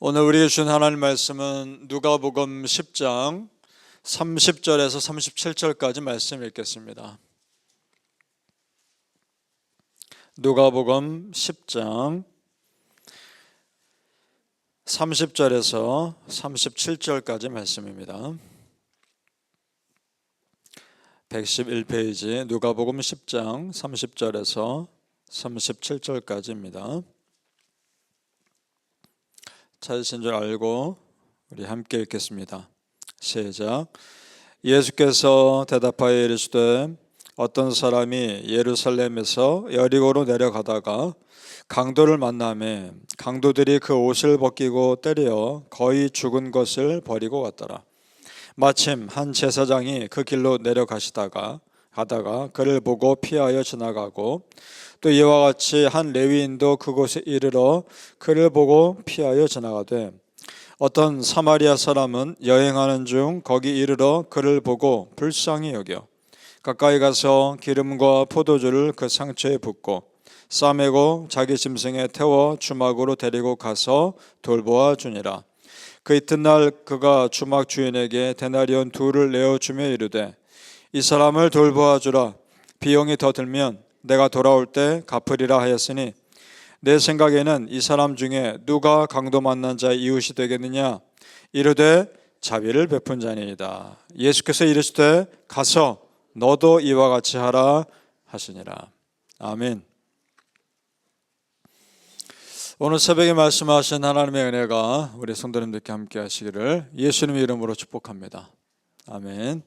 오늘 우리에게 주신 하나님 말씀은 누가복음 10장 30절에서 37절까지 말씀 읽겠습니다. 누가복음 10장 30절에서 37절까지 말씀입니다. 111페이지 누가복음 10장 30절에서 37절까지입니다. 찾으신 줄 알고 우리 함께 읽겠습니다. 시작. 예수께서 대답하여 이르시되 어떤 사람이 예루살렘에서 여리고로 내려가다가 강도를 만나매 강도들이 그 옷을 벗기고 때려 거의 죽은 것을 버리고 갔더라. 마침 한 제사장이 그 길로 내려가다가 그를 보고 피하여 지나가고 또 이와 같이 한 레위인도 그곳에 이르러 그를 보고 피하여 지나가되 어떤 사마리아 사람은 여행하는 중 거기 이르러 그를 보고 불쌍히 여겨 가까이 가서 기름과 포도주를 그 상처에 붓고 싸매고 자기 짐승에 태워 주막으로 데리고 가서 돌보아 주니라. 그 이튿날 그가 주막 주인에게 데나리온 2를 내어주며 이르되 이 사람을 돌보아 주라. 비용이 더 들면 내가 돌아올 때 갚으리라 하였으니 내 생각에는 이 사람 중에 누가 강도 만난 자의 이웃이 되겠느냐? 이르되 자비를 베푼 자니이다. 예수께서 이르시되 가서 너도 이와 같이 하라 하시니라. 아멘. 오늘 새벽에 말씀하신 하나님의 은혜가 우리 성도님들께 함께 하시기를 예수님의 이름으로 축복합니다. 아멘.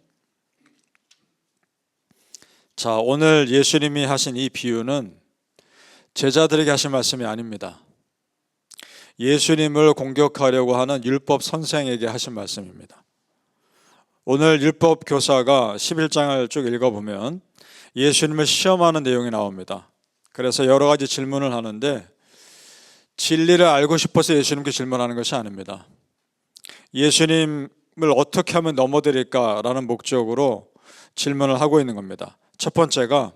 자, 오늘 예수님이 하신 이 비유는 제자들에게 하신 말씀이 아닙니다. 예수님을 공격하려고 하는 율법 선생에게 하신 말씀입니다. 오늘 율법 교사가 11장을 쭉 읽어보면 예수님을 시험하는 내용이 나옵니다. 그래서 여러 가지 질문을 하는데 진리를 알고 싶어서 예수님께 질문하는 것이 아닙니다. 예수님을 어떻게 하면 넘어드릴까라는 목적으로 질문을 하고 있는 겁니다. 첫 번째가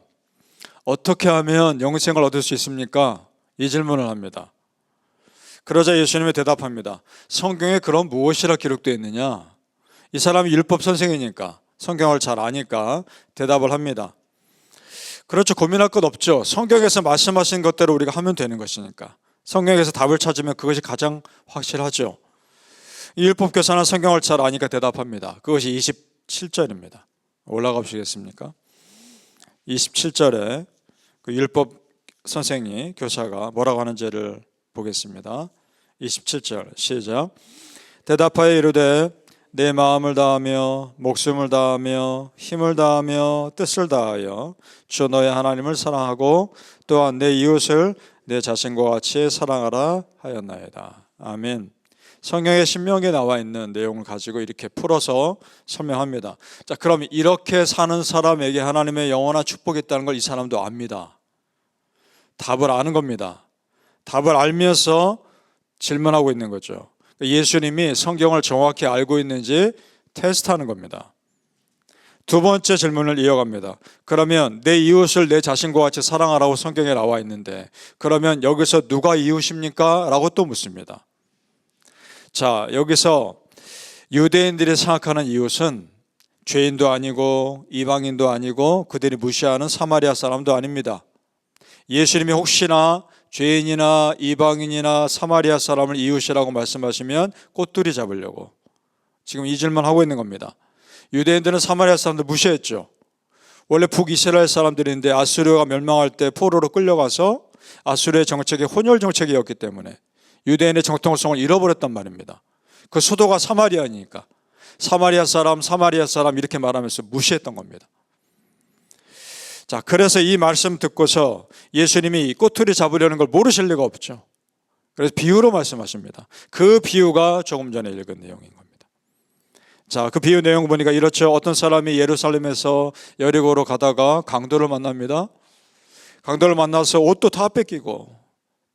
어떻게 하면 영생을 얻을 수 있습니까? 이 질문을 합니다. 그러자 예수님이 대답합니다. 성경에 그럼 무엇이라 기록되어 있느냐? 이 사람이 율법 선생이니까 성경을 잘 아니까 대답을 합니다. 그렇죠. 고민할 것 없죠. 성경에서 말씀하신 것대로 우리가 하면 되는 것이니까. 성경에서 답을 찾으면 그것이 가장 확실하죠. 이 율법 교사는 성경을 잘 아니까 대답합니다. 그것이 27절입니다. 올라가 보시겠습니까? 27절에 그 율법 선생이 교사가 뭐라고 하는지를 보겠습니다. 27절 시작. 대답하여 이르되 내 마음을 다하며 목숨을 다하며 힘을 다하며 뜻을 다하여 주 너의 하나님을 사랑하고 또한 내 이웃을 내 자신과 같이 사랑하라 하였나이다. 아멘. 성경의 신명기에 나와 있는 내용을 가지고 이렇게 풀어서 설명합니다. 자, 그럼 이렇게 사는 사람에게 하나님의 영원한 축복이 있다는 걸 이 사람도 압니다. 답을 아는 겁니다. 답을 알면서 질문하고 있는 거죠. 예수님이 성경을 정확히 알고 있는지 테스트하는 겁니다. 두 번째 질문을 이어갑니다. 그러면 내 이웃을 내 자신과 같이 사랑하라고 성경에 나와 있는데 그러면 여기서 누가 이웃입니까? 라고 또 묻습니다. 자, 여기서 유대인들이 생각하는 이웃은 죄인도 아니고 이방인도 아니고 그들이 무시하는 사마리아 사람도 아닙니다. 예수님이 혹시나 죄인이나 이방인이나 사마리아 사람을 이웃이라고 말씀하시면 꼬투리 잡으려고 지금 이 질문하고 있는 겁니다. 유대인들은 사마리아 사람들 무시했죠. 원래 북이스라엘 사람들인데 아수르가 멸망할 때 포로로 끌려가서 아수르의 정책이 혼혈 정책이었기 때문에 유대인의 정통성을 잃어버렸단 말입니다. 그 수도가 사마리아니까 사마리아 사람 이렇게 말하면서 무시했던 겁니다. 자, 그래서 이 말씀 듣고서 예수님이 꼬투리 잡으려는 걸 모르실 리가 없죠. 그래서 비유로 말씀하십니다. 그 비유가 조금 전에 읽은 내용인 겁니다. 자, 그 비유 내용 보니까 이렇죠. 어떤 사람이 예루살렘에서 여리고로 가다가 강도를 만납니다. 강도를 만나서 옷도 다 뺏기고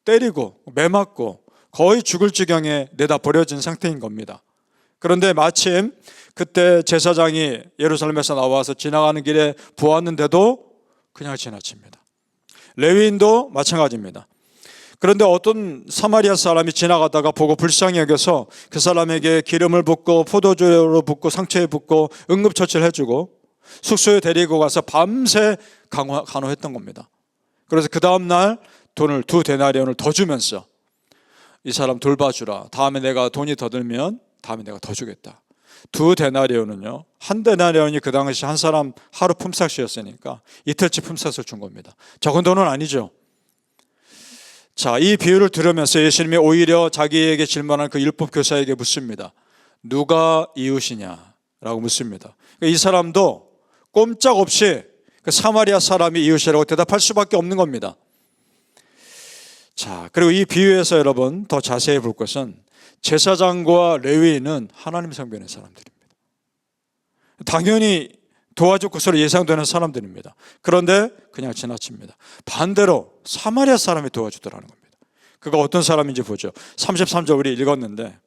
때리고 매맞고 거의 죽을 지경에 내다 버려진 상태인 겁니다. 그런데 마침 그때 제사장이 예루살렘에서 나와서 지나가는 길에 보았는데도 그냥 지나칩니다. 레위인도 마찬가지입니다. 그런데 어떤 사마리아 사람이 지나가다가 보고 불쌍히 여겨서 그 사람에게 기름을 붓고 포도주로 붓고 상처에 붓고 응급처치를 해주고 숙소에 데리고 가서 밤새 간호했던 겁니다. 그래서 그 다음날 돈을 2데나리온을 더 주면서 이 사람 돌봐주라. 다음에 내가 돈이 더 들면 다음에 내가 더 주겠다. 2데나리온은요, 1데나리온이 그 당시 한 사람 하루 품삯이었으니까 이틀치 품삯을 준 겁니다. 적은 돈은 아니죠. 자, 이 비유를 들으면서 예수님이 오히려 자기에게 질문한 그 율법 교사에게 묻습니다. 누가 이웃이냐라고 묻습니다. 이 사람도 꼼짝없이 그 사마리아 사람이 이웃이라고 대답할 수밖에 없는 겁니다. 자, 그리고 이 비유에서 여러분 더 자세히 볼 것은 제사장과 레위인은 하나님 성별의 사람들입니다. 당연히 도와줄 것으로 예상되는 사람들입니다. 그런데 그냥 지나칩니다. 반대로 사마리아 사람이 도와주더라는 겁니다. 그가 어떤 사람인지 보죠. 33절 우리 읽었는데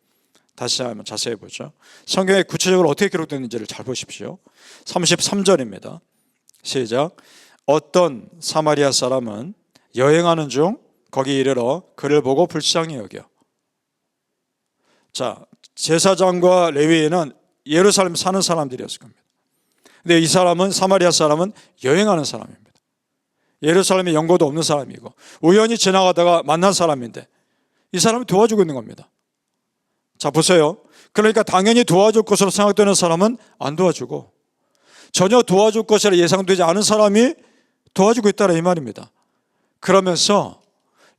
다시 한번 자세히 보죠. 성경에 구체적으로 어떻게 기록됐는지를 잘 보십시오. 33절입니다. 시작. 어떤 사마리아 사람은 여행하는 중 거기 이르러 그를 보고 불쌍히 여겨. 자, 제사장과 레위인은 예루살렘 사는 사람들이었을 겁니다. 근데 이 사람은, 사마리아 사람은 여행하는 사람입니다. 예루살렘에 연고도 없는 사람이고 우연히 지나가다가 만난 사람인데 이 사람이 도와주고 있는 겁니다. 자, 보세요. 그러니까 당연히 도와줄 것으로 생각되는 사람은 안 도와주고 전혀 도와줄 것이라 예상되지 않은 사람이 도와주고 있다라 이 말입니다. 그러면서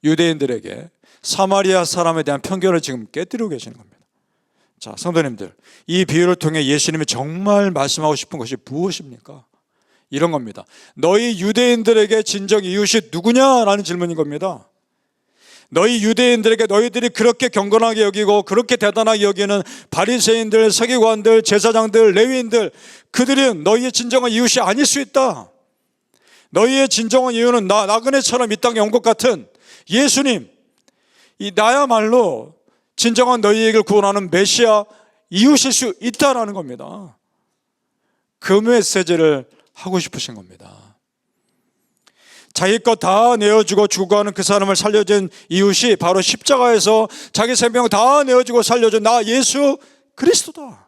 유대인들에게 사마리아 사람에 대한 편견을 지금 깨뜨리고 계시는 겁니다. 자, 성도님들, 이 비유를 통해 예수님이 정말 말씀하고 싶은 것이 무엇입니까? 이런 겁니다. 너희 유대인들에게 진정 이웃이 누구냐라는 질문인 겁니다. 너희 유대인들에게 너희들이 그렇게 경건하게 여기고 그렇게 대단하게 여기는 바리새인들, 서기관들, 제사장들, 레위인들, 그들은 너희의 진정한 이웃이 아닐 수 있다. 너희의 진정한 이웃은 나그네처럼 이 땅에 온 것 같은 예수님, 이 나야말로 진정한 너희에게 구원하는 메시아 이웃일 수 있다라는 겁니다. 그 메시지를 하고 싶으신 겁니다. 자기 것 다 내어주고 죽어가는 그 사람을 살려준 이웃이 바로 십자가에서 자기 생명 다 내어주고 살려준 나 예수 그리스도다.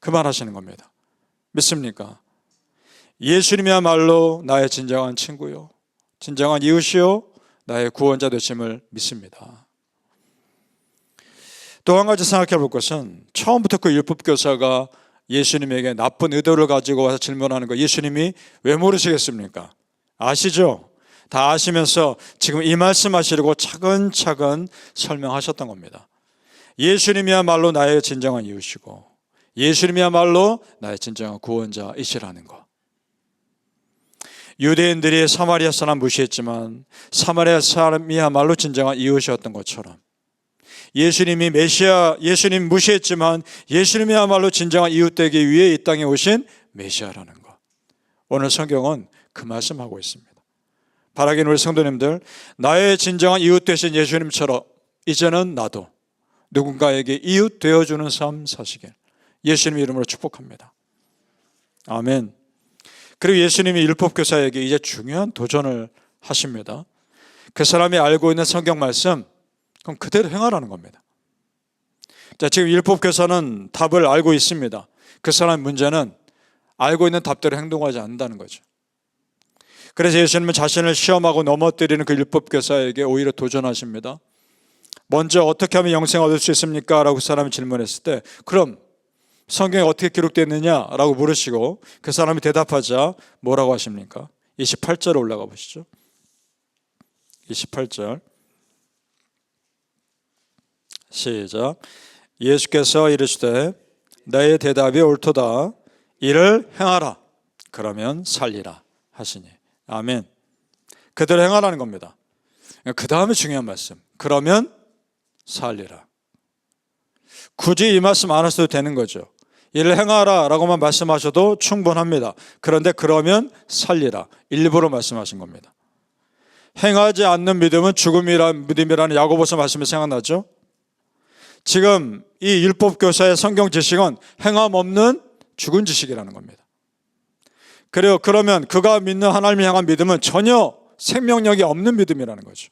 그 말 하시는 겁니다. 믿습니까? 예수님이야말로 나의 진정한 친구요, 진정한 이웃이요, 나의 구원자 되심을 믿습니다. 또 한 가지 생각해 볼 것은 처음부터 그 율법교사가 예수님에게 나쁜 의도를 가지고 와서 질문하는 거 예수님이 왜 모르시겠습니까? 아시죠? 다 아시면서 지금 이 말씀하시려고 차근차근 설명하셨던 겁니다. 예수님이야말로 나의 진정한 이웃이고 예수님이야말로 나의 진정한 구원자이시라는 것. 유대인들이 사마리아 사람 무시했지만 사마리아 사람이야말로 진정한 이웃이었던 것처럼 예수님이 메시아, 예수님 무시했지만 예수님이야말로 진정한 이웃 되기 위해 이 땅에 오신 메시아라는 것. 오늘 성경은 그 말씀하고 있습니다. 바라기는 우리 성도님들, 나의 진정한 이웃 되신 예수님처럼 이제는 나도 누군가에게 이웃 되어주는 삶 사시길 예수님 이름으로 축복합니다. 아멘. 그리고 예수님이 율법교사에게 이제 중요한 도전을 하십니다. 그 사람이 알고 있는 성경 말씀, 그럼 그대로 행하라는 겁니다. 자, 지금 율법교사는 답을 알고 있습니다. 그 사람의 문제는 알고 있는 답대로 행동하지 않는다는 거죠. 그래서 예수님은 자신을 시험하고 넘어뜨리는 그 율법교사에게 오히려 도전하십니다. 먼저 어떻게 하면 영생을 얻을 수 있습니까? 라고 그 사람이 질문했을 때 그럼 성경에 어떻게 기록되느냐? 라고 물으시고 그 사람이 대답하자 뭐라고 하십니까? 28절 올라가 보시죠. 28절 시작. 예수께서 이르시되 너의 대답이 옳도다. 이를 행하라. 그러면 살리라 하시니. 아멘. 그대로 행하라는 겁니다. 그 다음에 중요한 말씀. 그러면 살리라. 굳이 이 말씀 안 하셔도 되는 거죠. 이를 행하라 라고만 말씀하셔도 충분합니다. 그런데 그러면 살리라. 일부러 말씀하신 겁니다. 행하지 않는 믿음은 죽음이라는 믿음이라는 야고보서 말씀이 생각나죠? 지금 이 율법교사의 성경 지식은 행함 없는 죽은 지식이라는 겁니다. 그래요. 그러면 그가 믿는 하나님을 향한 믿음은 전혀 생명력이 없는 믿음이라는 거죠.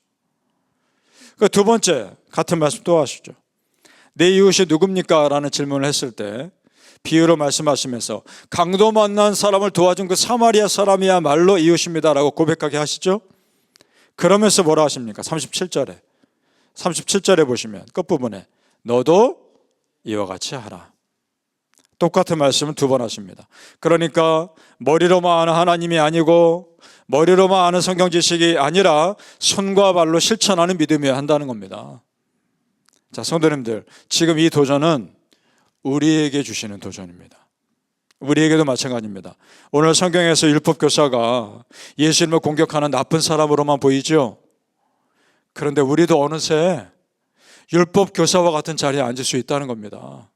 그 두 번째 같은 말씀 또 하시죠. 내 이웃이 누굽니까? 라는 질문을 했을 때 비유로 말씀하시면서 강도 만난 사람을 도와준 그 사마리아 사람이야말로 이웃입니다 라고 고백하게 하시죠. 그러면서 뭐라 하십니까? 37절에 보시면 끝부분에 너도 이와 같이 하라. 똑같은 말씀을 두 번 하십니다. 그러니까 머리로만 아는 하나님이 아니고 머리로만 아는 성경 지식이 아니라 손과 발로 실천하는 믿음이어야 한다는 겁니다. 자, 성도님들, 지금 이 도전은 우리에게 주시는 도전입니다. 우리에게도 마찬가지입니다. 오늘 성경에서 율법교사가 예수님을 공격하는 나쁜 사람으로만 보이죠. 그런데 우리도 어느새 율법교사와 같은 자리에 앉을 수 있다는 겁니다.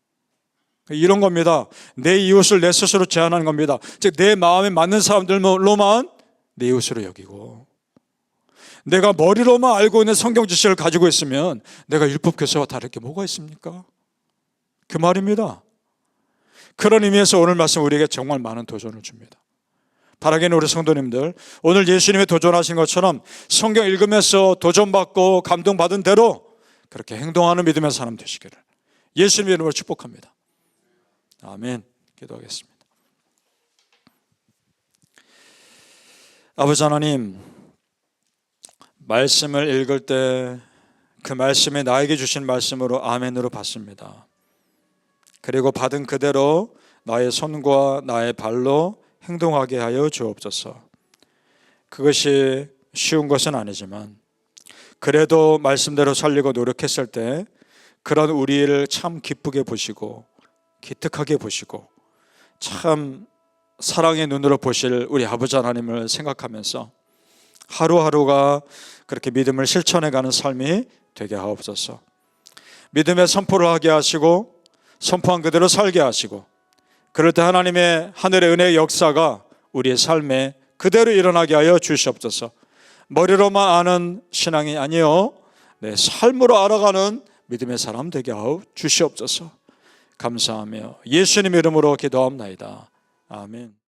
이런 겁니다. 내 이웃을 내 스스로 제한하는 겁니다. 즉 내 마음에 맞는 사람들로만 내 이웃으로 여기고, 내가 머리로만 알고 있는 성경 지식을 가지고 있으면 내가 율법교사와 다를 게 뭐가 있습니까? 그 말입니다. 그런 의미에서 오늘 말씀 우리에게 정말 많은 도전을 줍니다. 바라기는 우리 성도님들, 오늘 예수님이 도전하신 것처럼 성경 읽으면서 도전받고 감동받은 대로 그렇게 행동하는 믿음의 사람 되시기를 예수님의 이름으로 축복합니다. 아멘. 기도하겠습니다. 아버지 하나님, 말씀을 읽을 때 그 말씀이 나에게 주신 말씀으로 아멘으로 받습니다. 그리고 받은 그대로 나의 손과 나의 발로 행동하게 하여 주옵소서. 그것이 쉬운 것은 아니지만 그래도 말씀대로 살려고 노력했을 때 그런 우리를 참 기쁘게 보시고 기특하게 보시고 참 사랑의 눈으로 보실 우리 아버지 하나님을 생각하면서 하루하루가 그렇게 믿음을 실천해가는 삶이 되게 하옵소서. 믿음의 선포를 하게 하시고 선포한 그대로 살게 하시고, 그럴 때 하나님의 하늘의 은혜의 역사가 우리의 삶에 그대로 일어나게 하여 주시옵소서. 머리로만 아는 신앙이 아니요 내 삶으로 알아가는 믿음의 사람 되게 하여 주시옵소서. 감사하며 예수님 이름으로 기도합나이다. 아멘.